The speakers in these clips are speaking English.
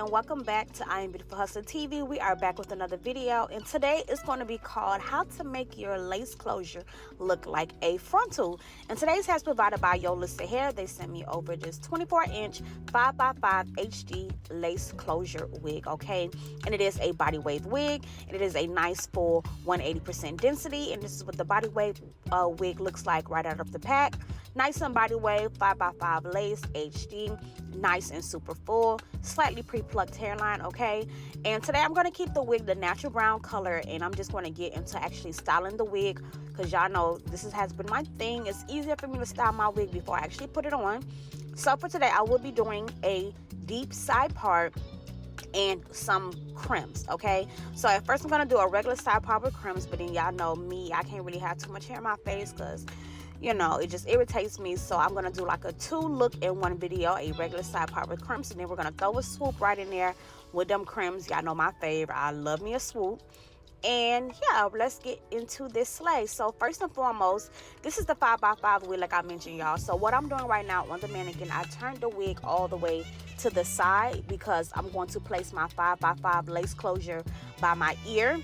and welcome back to I Am Beautiful Hustler TV. We are back with another video, and today is going to be called how to make your lace closure look like a frontal. And today's hair is provided by Yolissa Hair. They sent me over this 24-inch 5x5 HD lace closure wig, okay? And it is a body wave wig, and it is a nice full 180% density, and this is what the body wave wig looks like right out of the pack. Nice and body wave, 5x5 lace, HD, nice and super full, slightly pre-plucked hairline, okay? And today I'm going to keep the wig the natural brown color, and I'm just going to get into actually styling the wig, because y'all know this has been my thing. It's easier for me to style my wig before I actually put it on. So for today, I will be doing a deep side part and some crimps, okay? So at first I'm going to do a regular side part with crimps, but then y'all know me, I can't really have too much hair in my face because you know, it just irritates me. So I'm going to do like a 2 look in one video, a regular side part with crimps, and then we're going to throw a swoop right in there with them crimps. Y'all know my favorite. I love me a swoop. And yeah, let's get into this slay. So first and foremost, this is the 5x5 wig like I mentioned, y'all. So what I'm doing right now on the mannequin, I turned the wig all the way to the side because I'm going to place my 5x5 lace closure by my ear.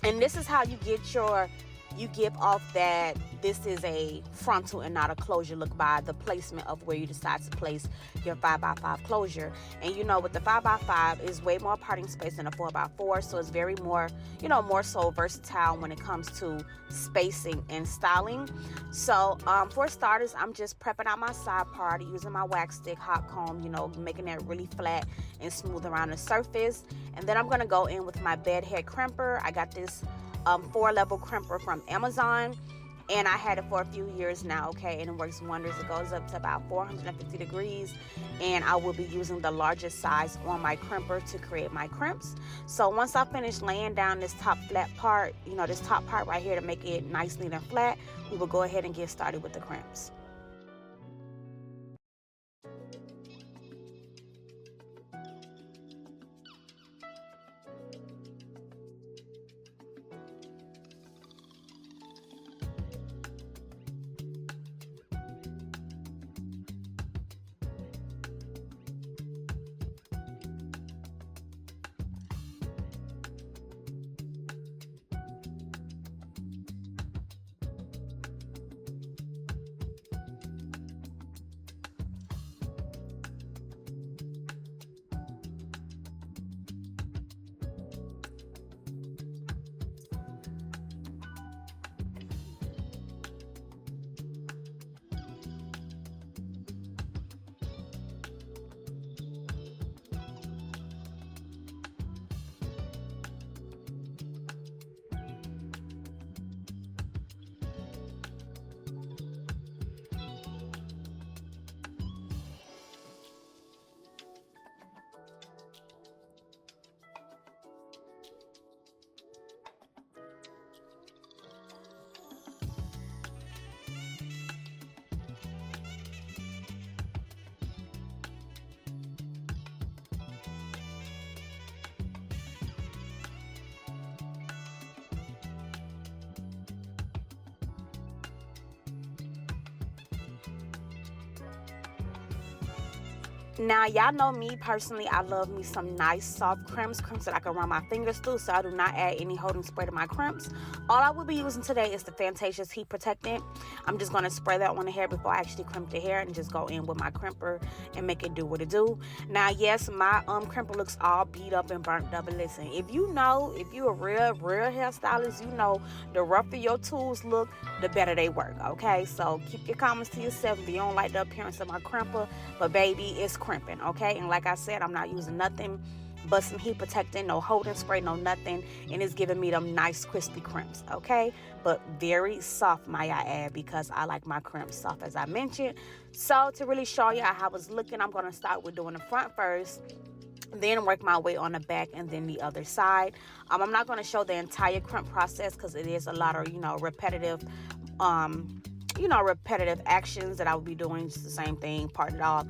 And this is how you get your you give off that this is a frontal and not a closure look by the placement of where you decide to place your 5x5 closure. And you know, with the 5x5 is way more parting space than a 4x4, so it's very more, you know, more so versatile when it comes to spacing and styling. So for starters, I'm just prepping out my side part using my wax stick, hot comb, you know, making it really flat and smooth around the surface. And then I'm going to go in with my bed head crimper. I got this 4-level crimper from Amazon, and I had it for a few years now, okay, and it works wonders. It goes up to about 450 degrees, and I will be using the largest size on my crimper to create my crimps. So once I finish laying down this top flat part, you know, this top part right here to make it nice, neat, and flat, we will go ahead and get started with the crimps. Now, y'all know me personally, I love me some nice soft crimps that I can run my fingers through, so I do not add any holding spray to my crimps. All I will be using today is the Fantasia's Heat Protectant. I'm just going to spray that on the hair before I actually crimp the hair and just go in with my crimper and make it do what it do. Now, yes, my crimper looks all beat up and burnt up, but listen, if you're a real hairstylist, you know the rougher your tools look, the better they work, okay? So keep your comments to yourself if you don't like the appearance of my crimper, but baby, it's crimping, okay? And like I said, I'm not using nothing but some heat protectant, no holding spray, no nothing, and it's giving me them nice crispy crimps, okay? But very soft, might I add, because I like my crimps soft, as I mentioned. So to really show you how I was looking, I'm going to start with doing the front first, then work my way on the back and then the other side. I'm not going to show the entire crimp process because it is a lot of, you know, repetitive repetitive actions that I would be doing. Just the same thing, parting it off,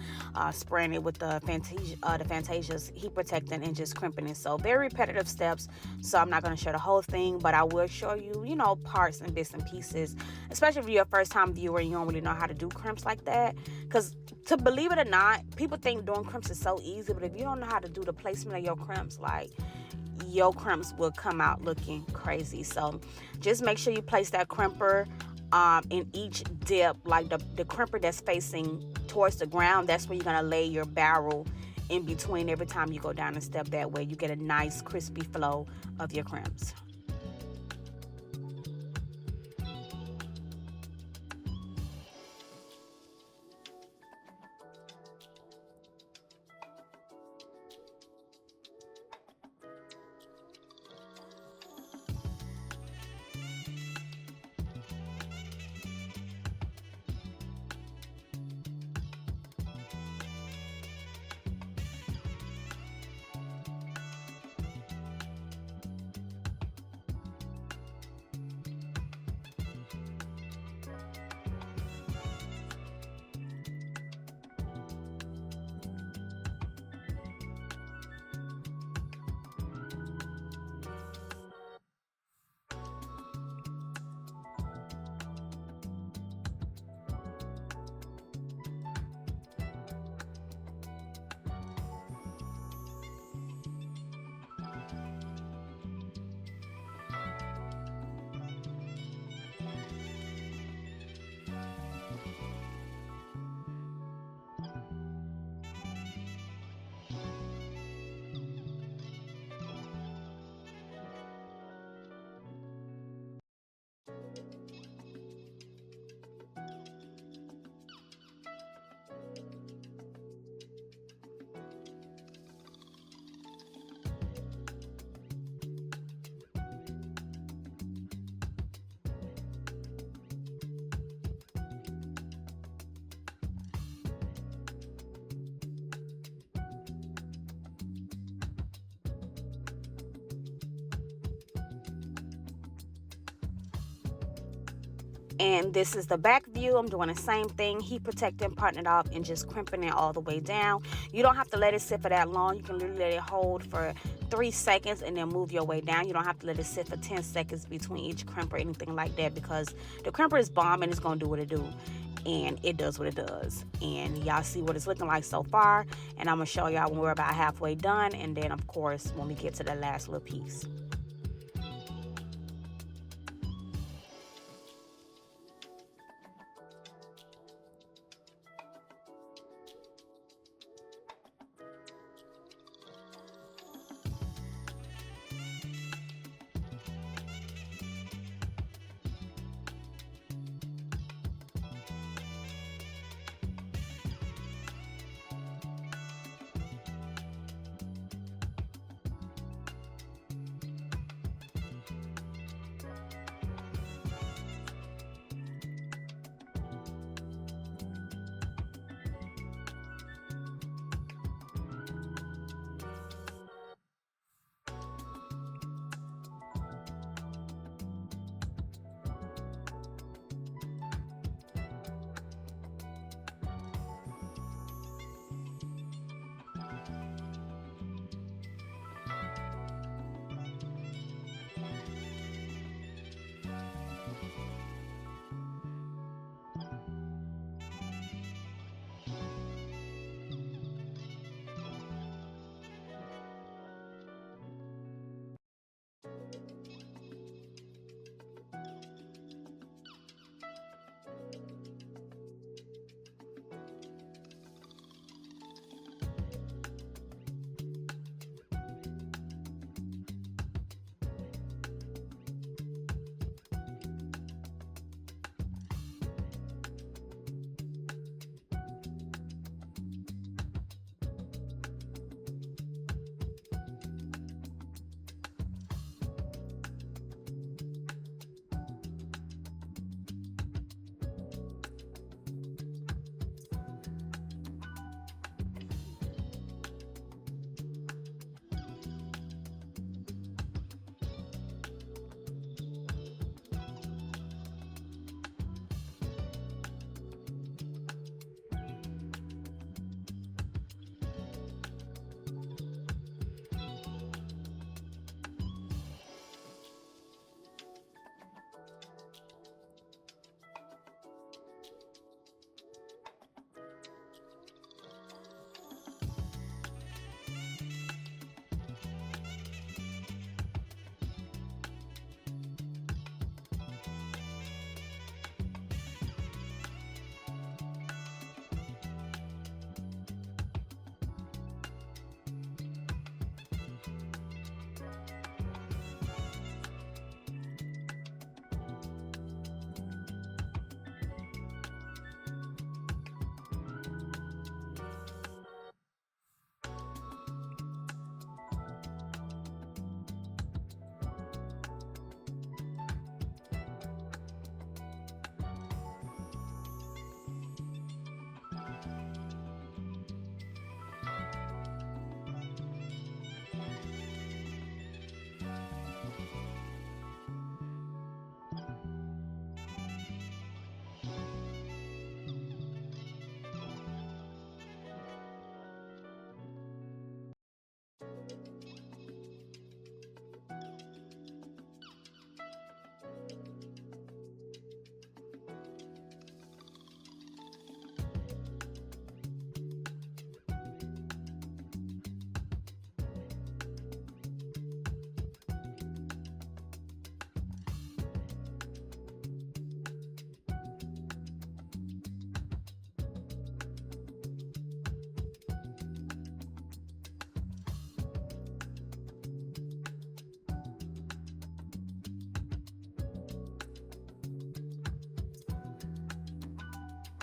spraying it with the Fantasia's heat protectant, and just crimping it. So very repetitive steps. So I'm not going to show the whole thing, but I will show you, parts and bits and pieces, especially if you're a first time viewer and you don't really know how to do crimps like that. Because to believe it or not, people think doing crimps is so easy, but if you don't know how to do the placement of your crimps, like, your crimps will come out looking crazy. So just make sure you place that crimper in each dip, like the crimper that's facing towards the ground. That's where you're going to lay your barrel in between every time you go down a step. That way you get a nice crispy flow of your crimps. And this is the back view. I'm doing the same thing, heat protecting, parting it off, and just crimping it all the way down. You don't have to let it sit for that long. You can literally let it hold for 3 seconds and then move your way down. You don't have to let it sit for 10 seconds between each crimp or anything like that, because the crimper is bomb and it's going to do what it do. And it does what it does. And y'all see what it's looking like so far. And I'm going to show y'all when we're about halfway done. And then, of course, when we get to the last little piece.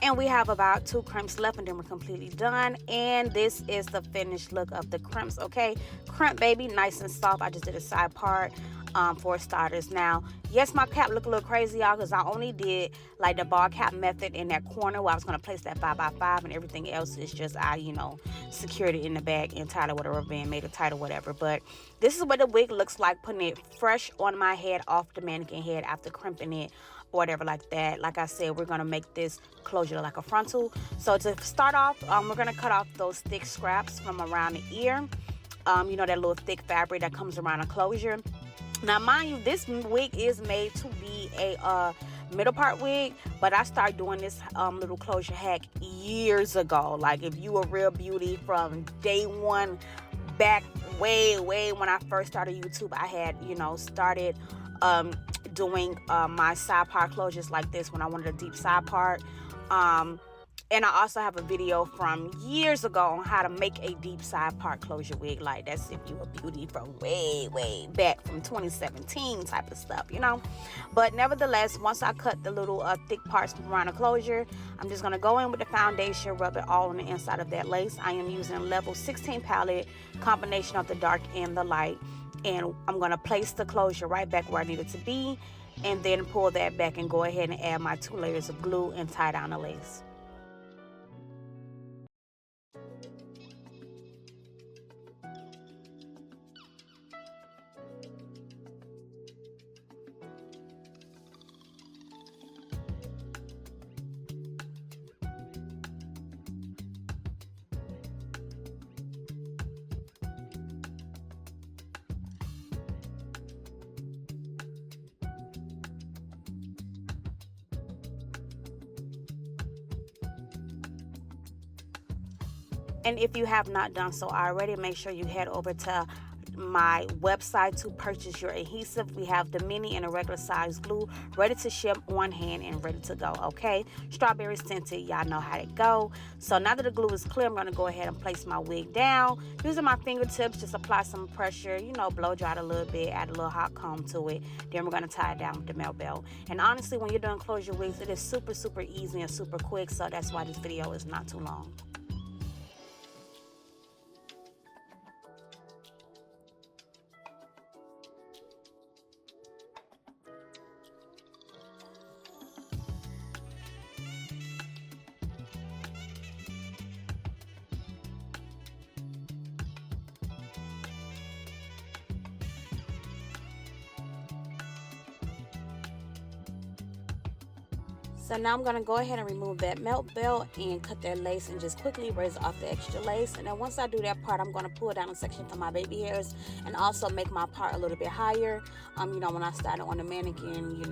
And we have about 2 crimps left, and then we're completely done. And this is the finished look of the crimps, okay? Crimp, baby, nice and soft. I just did a side part for starters. Now, yes, my cap look a little crazy, y'all, because I only did like the bar cap method in that corner where I was going to place that 5x5, and everything else is just I, secured it in the bag and tied it with a rubber band, made it tight or whatever. But this is what the wig looks like, putting it fresh on my head, off the mannequin head after crimping it or whatever like that. Like I said, we're going to make this closure like a frontal. So to start off, we're going to cut off those thick scraps from around the ear. That little thick fabric that comes around a closure. Now, mind you, this wig is made to be a middle part wig, but I started doing this little closure hack years ago. Like, if you a real beauty from day one, back way when I first started YouTube, I had started doing my side part closures like this when I wanted a deep side part. And I also have a video from years ago on how to make a deep side part closure wig. Like, that's if you a beauty from way back from 2017 type of stuff, But nevertheless, once I cut the little thick parts from around the closure, I'm just going to go in with the foundation, rub it all on the inside of that lace. I am using level 16 palette, combination of the dark and the light. And I'm going to place the closure right back where I need it to be, and then pull that back and go ahead and add my 2 layers of glue and tie down the lace. And if you have not done so already, make sure you head over to my website to purchase your adhesive. We have the mini and a regular size glue ready to ship on hand and ready to go, okay? Strawberry scented, y'all know how to go. So now that the glue is clear, I'm going to go ahead and place my wig down. Using my fingertips, just apply some pressure, blow dry it a little bit, add a little hot comb to it. Then we're going to tie it down with the melt belt. And honestly, when you're doing closure wigs, it is super easy and super quick, so that's why this video is not too long. So now I'm going to go ahead and remove that melt belt and cut that lace and just quickly raise off the extra lace. And then once I do that part, I'm going to pull down a section for my baby hairs and also make my part a little bit higher. When I started on the mannequin,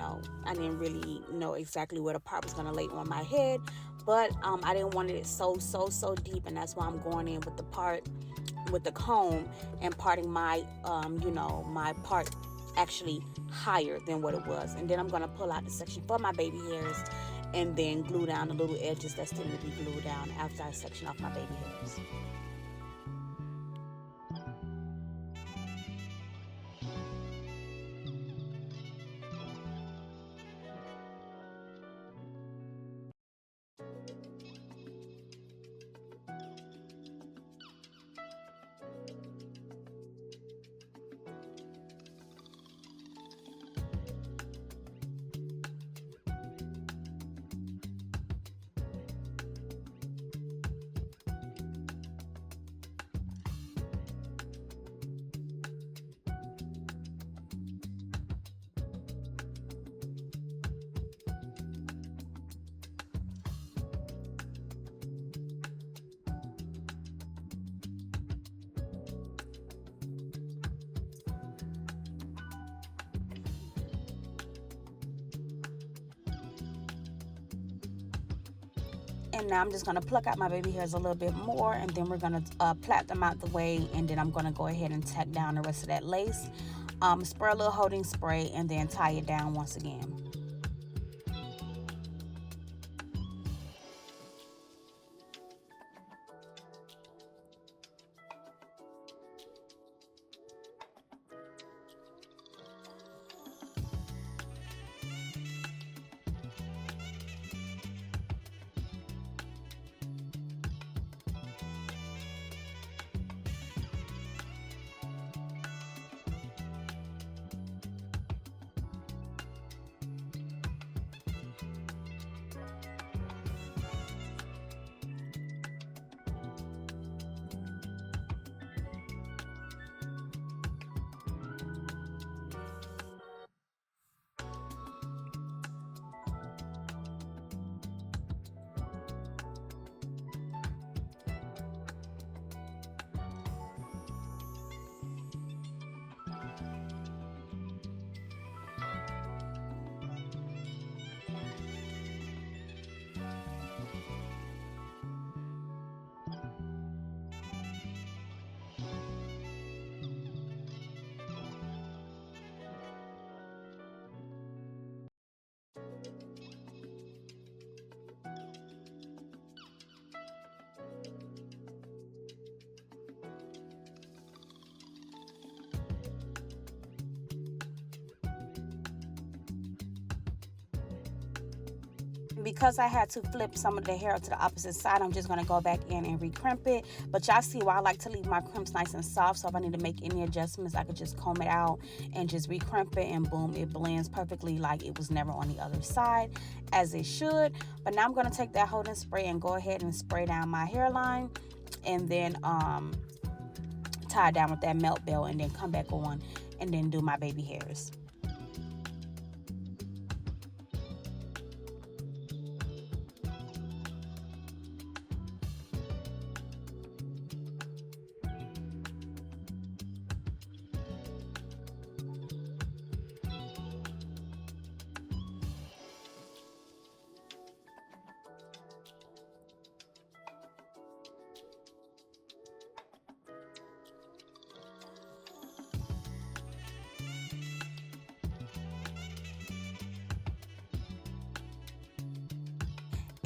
I didn't really know exactly where the part was going to lay on my head. But I didn't want it so deep, and that's why I'm going in with the part with the comb and parting my, my part actually higher than what it was. And then I'm going to pull out the section for my baby hairs and then glue down the little edges that still need to be glued down after I section off my baby hairs. And now I'm just going to pluck out my baby hairs a little bit more, and then we're going to plait them out the way, and then I'm going to go ahead and tack down the rest of that lace. Spray a little holding spray, and then tie it down once again. because I had to flip some of the hair to the opposite side, I'm just going to go back in and recrimp it. But y'all see why I like to leave my crimps nice and soft, so if I need to make any adjustments, I could just comb it out and just recrimp it, and boom, it blends perfectly like it was never on the other side, as it should. But now I'm going to take that holding spray and go ahead and spray down my hairline, and then tie it down with that melt belt, and then come back on and then do my baby hairs.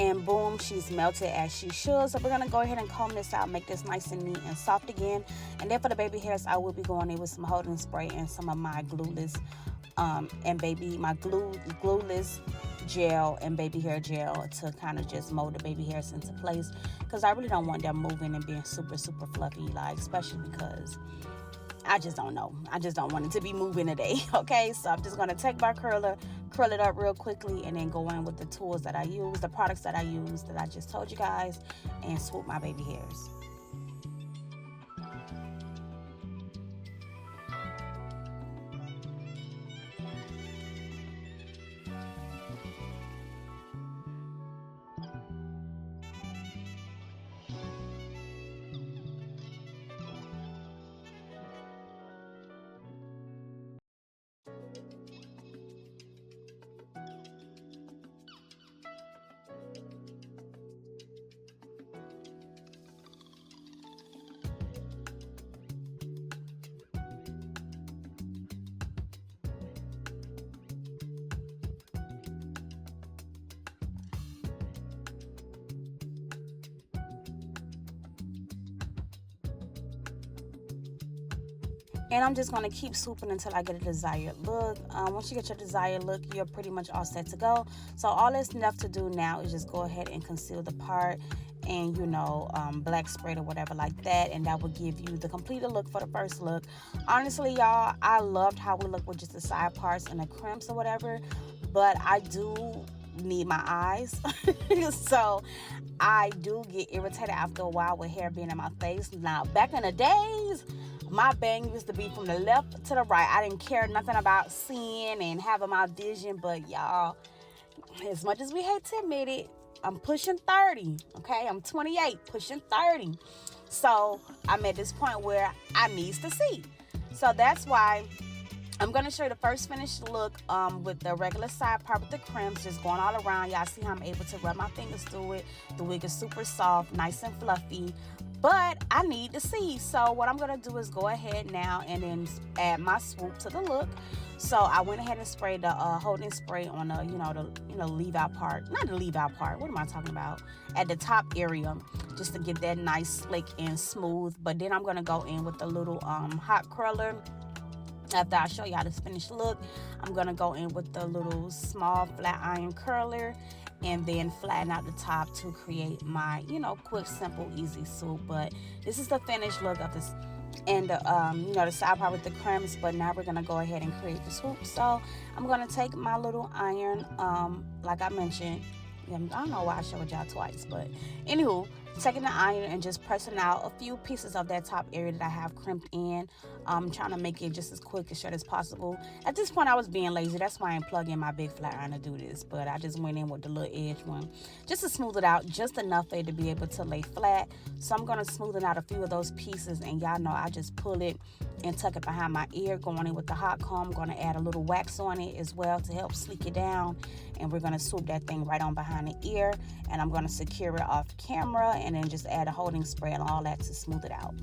And boom, she's melted as she should. So we're going to go ahead and comb this out, make this nice and neat and soft again. And then for the baby hairs, I will be going in with some holding spray and some of my glueless glueless gel and baby hair gel to kind of just mold the baby hairs into place, because I really don't want them moving and being super fluffy, like, especially because I just don't know. I just don't want it to be moving today, okay? So I'm just going to take my curler, curl it up real quickly, and then go in with the tools that I use, the products that I use that I just told you guys, and swoop my baby hairs. And I'm just going to keep swooping until I get a desired look. Once you get your desired look, you're pretty much all set to go. So all that's left to do now is just go ahead and conceal the part and, you know, black spray or whatever like that. And that will give you the completed look for the first look. Honestly, y'all, I loved how we look with just the side parts and the crimps or whatever. But I do need my eyes. So I do get irritated after a while with hair being in my face. Now, back in the days, my bang used to be from the left to the right. I didn't care nothing about seeing and having my vision. But y'all, as much as we hate to admit it, I'm pushing 30, okay? I'm 28, pushing 30. So I'm at this point where I needs to see. So that's why I'm going to show you the first finished look with the regular side part with the crimps, just going all around. Y'all see how I'm able to rub my fingers through it. The wig is super soft, nice and fluffy. But I need to see. So what I'm going to do is go ahead now and then add my swoop to the look. So I went ahead and sprayed the holding spray on the leave out part. Not the leave out part. What am I talking about? At the top area, just to get that nice slick and smooth. But then I'm going to go in with the little hot curler. After I show y'all this finished look, I'm going to go in with the little small flat iron curler and then flatten out the top to create my, quick, simple, easy swoop. But this is the finished look of this, and the side part with the crimps. But now we're going to go ahead and create the swoop. So I'm going to take my little iron, like I mentioned. I don't know why I showed y'all twice, but anywho, taking the iron and just pressing out a few pieces of that top area that I have crimped in. I'm trying to make it just as quick and short as possible. At this point, I was being lazy. That's why I ain't plugging in my big flat iron to do this. But I just went in with the little edge one just to smooth it out, just enough for it to be able to lay flat. So I'm going to smoothen out a few of those pieces. And y'all know I just pull it and tuck it behind my ear, going in with the hot comb. I'm going to add a little wax on it as well to help sleek it down. And we're going to swoop that thing right on behind the ear. And I'm going to secure it off camera and then just add a holding spray and all that to smooth it out.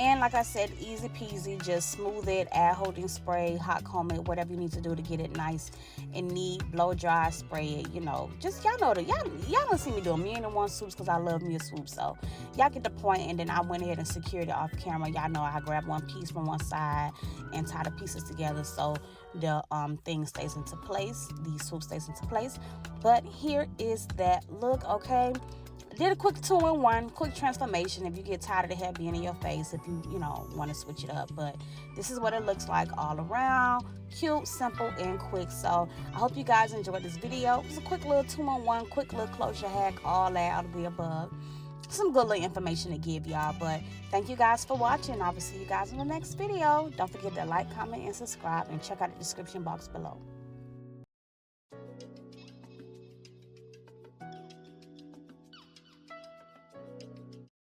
And like I said, easy peasy, just smooth it, add holding spray, hot comb it, whatever you need to do to get it nice and neat. Blow dry, spray it, you know. Just y'all know that y'all don't see me do a million and one swoops because I love me a swoop. So y'all get the point. And then I went ahead and secured it off camera. Y'all know I grabbed one piece from one side and tie the pieces together so the thing stays into place, the swoop stays into place. But here is that look, okay? Did a quick 2-in-1, quick transformation if you get tired of the hair being in your face, if you know, want to switch it up. But this is what it looks like all around. Cute, simple, and quick. So I hope you guys enjoyed this video. It was a quick little 2-in-1, quick little closure hack, all that out of the above. Some good little information to give y'all. But thank you guys for watching. I will see you guys in the next video. Don't forget to like, comment, and subscribe, and check out the description box below.